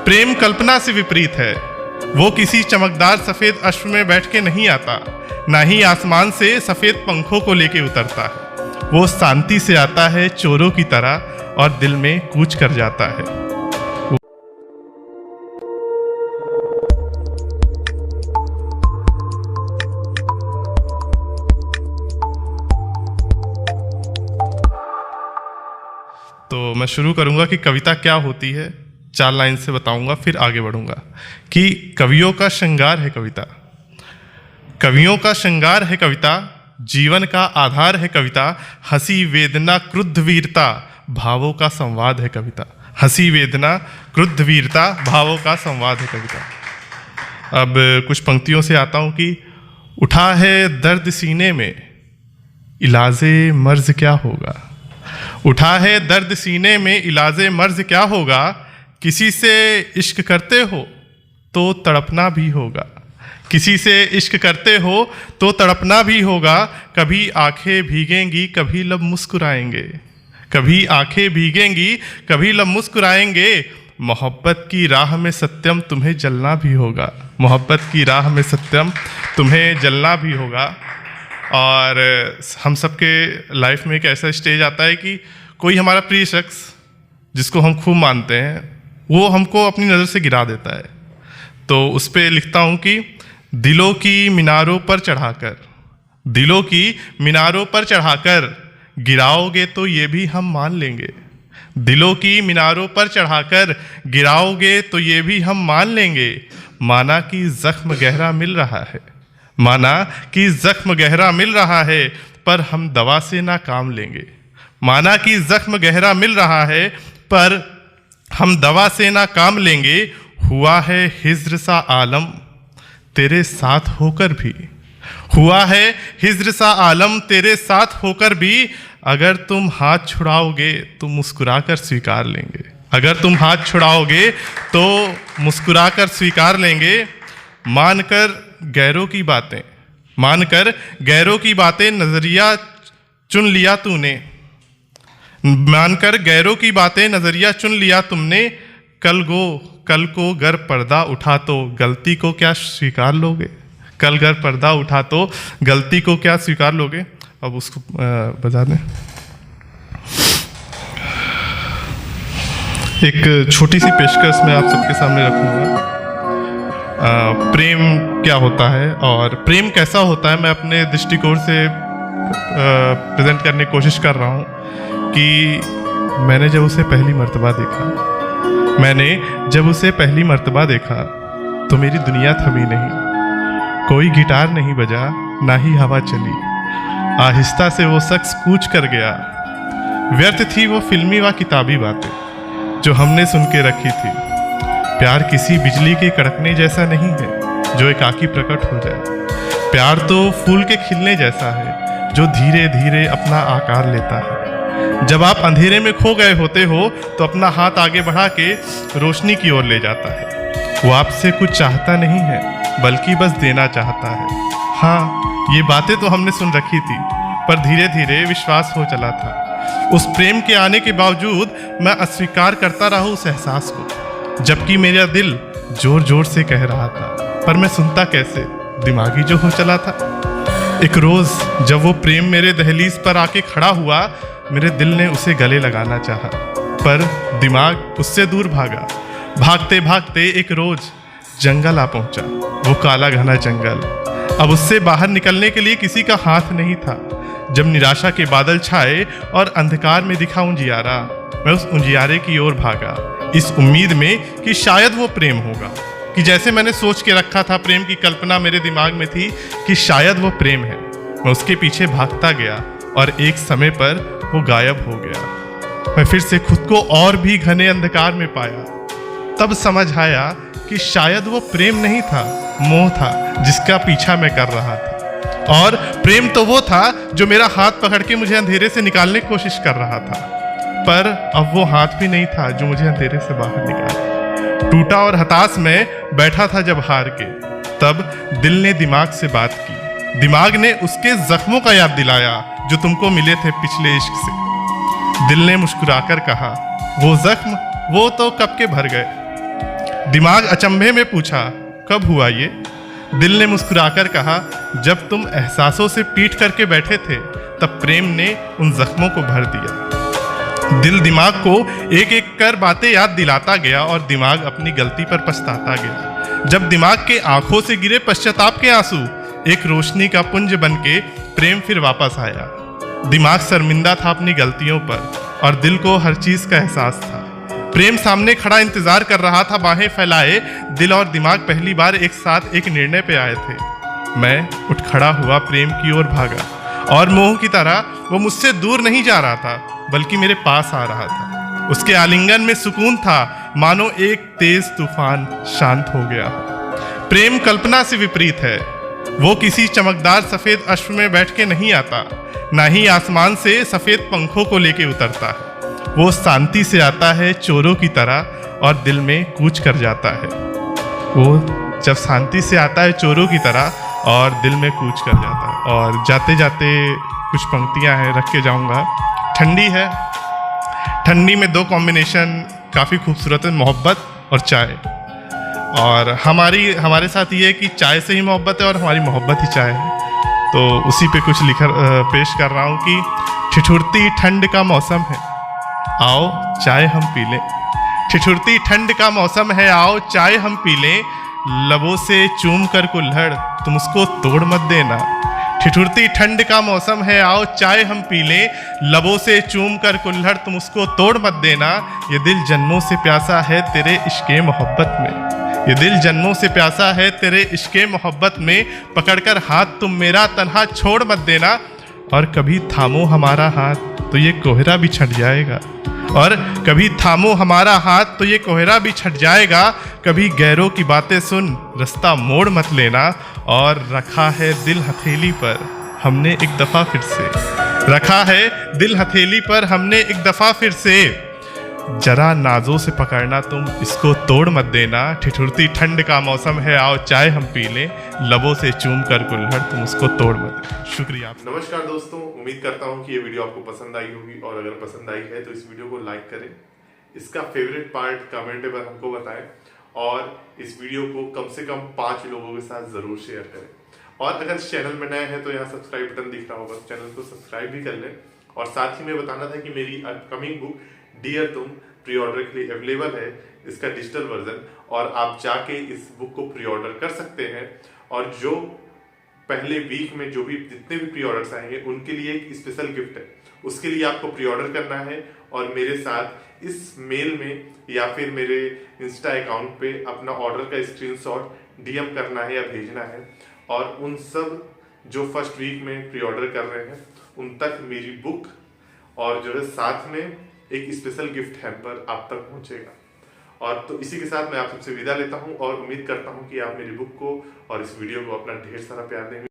प्रेम कल्पना से विपरीत है। वो किसी चमकदार सफेद अश्व में बैठ के नहीं आता, ना ही आसमान से सफेद पंखों को लेके उतरता है। वो शांति से आता है चोरों की तरह और दिल में कूच कर जाता है। तो मैं शुरू करूंगा कि कविता क्या होती है, 4 लाइन से बताऊंगा, फिर आगे बढ़ूंगा। कि कवियों का श्रृंगार है कविता, कवियों का श्रृंगार है कविता, जीवन का आधार है कविता, हंसी वेदना क्रुद्ध वीरता भावों का संवाद है कविता। हंसी वेदना क्रुद्ध वीरता भावों का संवाद है कविता। अब कुछ पंक्तियों से आता हूं कि उठा है दर्द सीने में, इलाजे मर्ज क्या होगा। उठा है दर्द सीने में, इलाजे मर्ज क्या होगा। किसी से इश्क करते हो तो तड़पना भी होगा। किसी से इश्क करते हो तो तड़पना भी होगा। कभी आंखें भीगेंगी कभी लब मुस्कुराएंगे, कभी आंखें भीगेंगी कभी लब मुस्कुराएंगे। मोहब्बत की राह में सत्यम तुम्हें जलना भी होगा। मोहब्बत की राह में सत्यम तुम्हें जलना भी होगा। और हम सबके लाइफ में एक ऐसा स्टेज आता है कि कोई हमारा प्रिय शख्स जिसको हम खूब मानते हैं वो हमको अपनी नज़र से गिरा देता है। तो उस पर लिखता हूँ कि दिलों की मीनारों पर चढ़ाकर, दिलों की मीनारों पर चढ़ाकर गिराओगे तो ये भी हम मान लेंगे। दिलों की मीनारों पर चढ़ाकर गिराओगे तो ये भी हम मान लेंगे। माना कि जख्म गहरा मिल रहा है, माना कि जख्म गहरा मिल रहा है, पर हम दवा से ना काम लेंगे। माना कि जख्म गहरा मिल रहा है, पर हम दवा से ना काम लेंगे। हुआ है हिज्र सा आलम तेरे साथ होकर भी, हुआ है हिज्र सा आलम तेरे साथ होकर भी। अगर तुम हाथ छुड़ाओगे तो मुस्कुराकर स्वीकार लेंगे। अगर तुम हाथ छुड़ाओगे तो मुस्कुराकर स्वीकार लेंगे। मानकर गैरों की बातें, मानकर गैरों की बातें नजरिया चुन लिया तूने। मानकर गैरों की बातें नजरिया चुन लिया तुमने। कल को गर पर्दा उठा तो गलती को क्या स्वीकार लोगे। कल गर पर्दा उठा तो गलती को क्या स्वीकार लोगे। अब उसको बता दें। एक छोटी सी पेशकश मैं आप सबके सामने रखूंगा। प्रेम क्या होता है और प्रेम कैसा होता है, मैं अपने दृष्टिकोण से प्रेजेंट करने की कोशिश कर रहा हूँ। कि मैंने जब उसे पहली मर्तबा देखा, मैंने जब उसे पहली मर्तबा देखा तो मेरी दुनिया थमी नहीं। कोई गिटार नहीं बजा, ना ही हवा चली। आहिस्ता से वो शख्स कूच कर गया। व्यर्थ थी वो फिल्मी व किताबी बातें जो हमने सुन के रखी थी। प्यार किसी बिजली के कड़कने जैसा नहीं है जो एकाकी प्रकट हो जाए। प्यार तो फूल के खिलने जैसा है जो धीरे धीरे अपना आकार लेता है। जब आप अंधेरे में खो गए होते हो तो अपना हाथ आगे बढ़ा के रोशनी की ओर ले जाता है। वो आपसे कुछ चाहता नहीं है बल्कि बस देना चाहता है। हाँ, ये बातें तो हमने सुन रखी थी, पर धीरे धीरे विश्वास हो चला था। उस प्रेम के आने के बावजूद मैं अस्वीकार करता रहा उस एहसास को, जबकि मेरा दिल जोर जोर से कह रहा था, पर मैं सुनता कैसे, दिमागी जो हो चला था। एक रोज जब वो प्रेम मेरे दहलीज पर आके खड़ा हुआ, मेरे दिल ने उसे गले लगाना चाहा, पर दिमाग उससे दूर भागा। भागते भागते एक रोज जंगल आ पहुंचा, वो काला घना जंगल। अब उससे बाहर निकलने के लिए किसी का हाथ नहीं था। जब निराशा के बादल छाए और अंधकार में दिखा उजियारा, मैं उस उजियारे की ओर भागा, इस उम्मीद में कि शायद वो प्रेम होगा। कि जैसे मैंने सोच के रखा था, प्रेम की कल्पना मेरे दिमाग में थी कि शायद वो प्रेम है। मैं उसके पीछे भागता गया और एक समय पर वो गायब हो गया। मैं फिर से खुद को और भी घने अंधकार में पाया। तब समझ आया कि शायद वो प्रेम नहीं था, मोह था जिसका पीछा मैं कर रहा था। और प्रेम तो वो था जो मेरा हाथ पकड़ के मुझे अंधेरे से निकालने की कोशिश कर रहा था, पर अब वो हाथ भी नहीं था जो मुझे अंधेरे से बाहर निकाले। टूटा और हताश में बैठा था जब हार के, तब दिल ने दिमाग से बात की। दिमाग ने उसके जख्मों का याद दिलाया जो तुमको मिले थे पिछले इश्क से। दिल ने मुस्कुराकर कहा, वो जख्म वो तो कब के भर गए। दिमाग अचंभे में पूछा, कब हुआ ये? दिल ने मुस्कुराकर कहा, जब तुम एहसासों से पीट करके बैठे थे तब प्रेम ने उन जख्मों को भर दिया। दिल दिमाग को एक एक कर बातें याद दिलाता गया और दिमाग अपनी गलती पर पछताता गया। जब दिमाग के आंखों से गिरे पश्चाताप के आंसू, एक रोशनी का पुंज बनके प्रेम फिर वापस आया। दिमाग शर्मिंदा था अपनी गलतियों पर और दिल को हर चीज का एहसास था। प्रेम सामने खड़ा इंतजार कर रहा था बाहें फैलाए। दिल और दिमाग पहली बार एक साथ एक निर्णय पे आए थे। मैं उठ खड़ा हुआ, प्रेम की ओर भागा और मोह की तरह वो मुझसे दूर नहीं जा रहा था बल्कि मेरे पास आ रहा था। उसके आलिंगन में सुकून था, मानो एक तेज तूफान शांत हो गया। प्रेम कल्पना से विपरीत है। वो किसी चमकदार सफेद अश्व में बैठ के नहीं आता, ना ही आसमान से सफेद पंखों को लेके उतरता है। वो शांति से आता है चोरों की तरह और दिल में कूच कर जाता है। वो जब शांति से आता है चोरों की तरह और दिल में कूच कर जाता है। और जाते जाते कुछ पंक्तियां हैं, रख के जाऊंगा। ठंडी है, ठंडी में दो कॉम्बिनेशन काफ़ी खूबसूरत है, मोहब्बत और चाय। और हमारे साथ ये है कि चाय से ही मोहब्बत है और हमारी मोहब्बत ही चाय है। तो उसी पे कुछ पेश कर रहा हूँ कि ठिठुरती ठंड का मौसम है, आओ चाय हम पी लें। ठिठुरती ठंड का मौसम है, आओ चाय हम पी लें। लबों से चूम कर कुल्हड़ तुम उसको तोड़ मत देना। ठिठुरती ठंड का मौसम है, आओ चाय हम पी लें। लबों से चूम कर कुल्हड़ तुम उसको तोड़ मत देना। ये दिल जन्मों से प्यासा है तेरे इश्क़े मोहब्बत में। ये दिल जन्मों से प्यासा है तेरे इश्क़े मोहब्बत में। पकड़कर हाथ तुम मेरा तन्हा छोड़ मत देना। और कभी थामो हमारा हाथ तो ये कोहरा भी छट जाएगा। और कभी थामो हमारा हाथ तो ये कोहरा भी छट जाएगा। कभी गैरों की बातें सुन रास्ता मोड़ मत लेना। और रखा है दिल हथेली पर हमने एक दफ़ा फिर से। रखा है दिल हथेली पर हमने एक दफ़ा फिर से। जरा नाजों से पकड़ना तुम इसको तोड़ मत देना। ठिठुरती ठंड का मौसम है, आओ चाय हम पी लें। लबों से चूम कर कुल्हड़ तुम उसको तोड़ मत देना। शुक्रिया। नमस्कार दोस्तों, उम्मीद करता हूँ कि ये वीडियो आपको पसंद आई होगी और अगर पसंद आई है तो इस वीडियो को लाइक करें, इसका फेवरेट पार्ट कमेंट में हमको बताएं और इस वीडियो को कम से कम 5 लोगों के साथ जरूर शेयर करें। और अगर चैनल में नए हैं तो यहाँ सब्सक्राइब बटन दिख रहा होगा, चैनल को सब्सक्राइब भी कर लें। और साथ ही में बताना था कि मेरी अपकमिंग बुक डियर तुम प्री ऑर्डर के लिए अवेलेबल है, इसका डिजिटल वर्जन, और आप जाके इस बुक को प्री ऑर्डर कर सकते हैं। और जो पहले वीक में जो भी जितने भी प्री ऑर्डर्स आएंगे उनके लिए एक स्पेशल गिफ्ट है, उसके लिए आपको प्री ऑर्डर करना है और मेरे साथ इस मेल में या फिर मेरे इंस्टा अकाउंट पे अपना ऑर्डर का स्क्रीनशॉट डीएम करना है या भेजना है। और उन सब जो फर्स्ट वीक में प्री ऑर्डर कर रहे हैं उन तक मेरी बुक और जो है साथ में एक स्पेशल गिफ्ट हैम्पर आप तक पहुंचेगा। और तो इसी के साथ मैं आप सबसे विदा लेता हूं और उम्मीद करता हूं कि आप मेरी बुक को और इस वीडियो को अपना ढेर सारा प्यार देंगे।